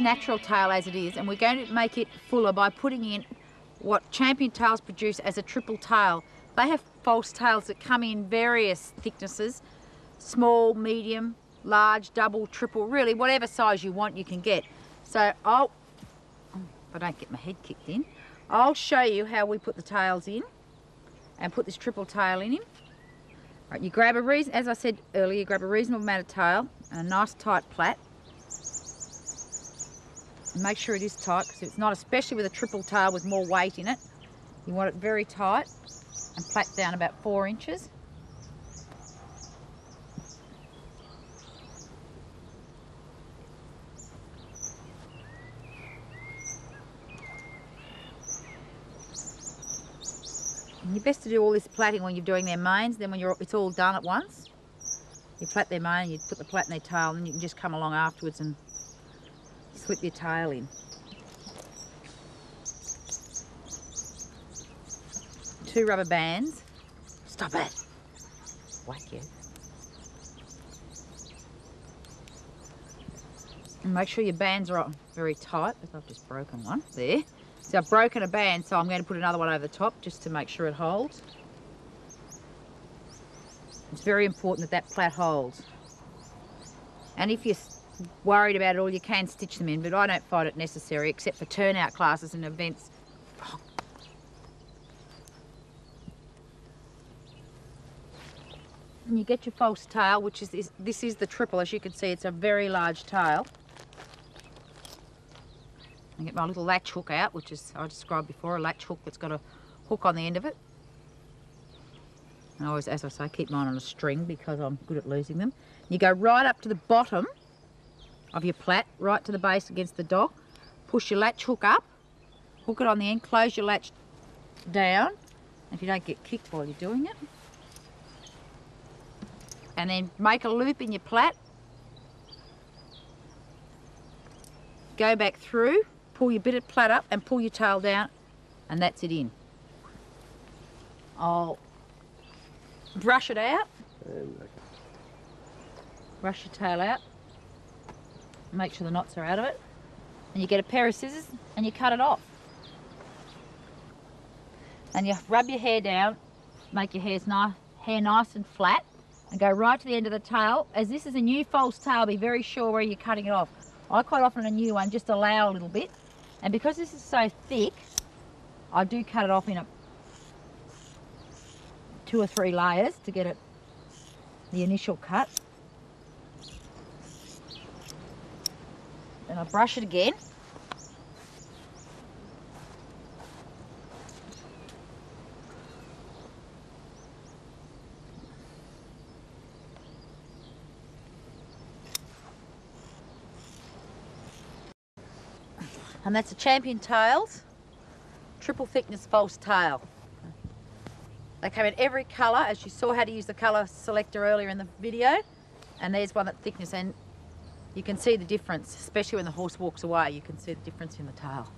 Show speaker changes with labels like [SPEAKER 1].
[SPEAKER 1] natural tail as it is, and we're going to make it fuller by putting in what Champion Tails produce as a triple tail. They have false tails that come in various thicknesses, small, medium, large, double, triple, really whatever size you want you can get. So if I don't get my head kicked in, I'll show you how we put the tails in and put this triple tail in him. Right, you grab as I said earlier, you grab a reasonable amount of tail and a nice tight plait. And make sure it is tight, because if it's not, especially with a triple tail with more weight in it, you want it very tight, and plait down about 4 inches. And you're best to do all this plaiting when you're doing their manes, then when it's all done at once. You plait their mane, you put the plait in their tail, and you can just come along afterwards and slip your tail in. 2 rubber bands. Stop it! Whack you. And make sure your bands are very tight, because I've just broken one. There. So I've broken a band, so I'm going to put another one over the top just to make sure it holds. It's very important that plait holds. And if you're worried about it all, you can stitch them in, but I don't find it necessary except for turnout classes and events. And you get your false tail, which is this is the triple. As you can see, it's a very large tail. I get my little latch hook out, which is, I described before, a latch hook that's got a hook on the end of it. And I always, as I say, keep mine on a string because I'm good at losing them. You go right up to the bottom of your plait, right to the base against the dog. Push your latch hook up, hook it on the end, close your latch down, if you don't get kicked while you're doing it. And then make a loop in your plait. Go back through, pull your bit of plait up and pull your tail down, and that's it in. I'll brush it out. Brush your tail out. Make sure the knots are out of it. And you get a pair of scissors and you cut it off. And you rub your hair down, make your hair nice and flat, and go right to the end of the tail. As this is a new false tail, be very sure where you're cutting it off. I quite often a new one just allow a little bit, and because this is so thick, I do cut it off in 2 or 3 layers to get it the initial cut. Then I brush it again. And that's a Champion Tails triple thickness false tail. They come in every colour, as you saw how to use the colour selector earlier in the video, and there's one that thickness, and you can see the difference, especially when the horse walks away. You can see the difference in the tail.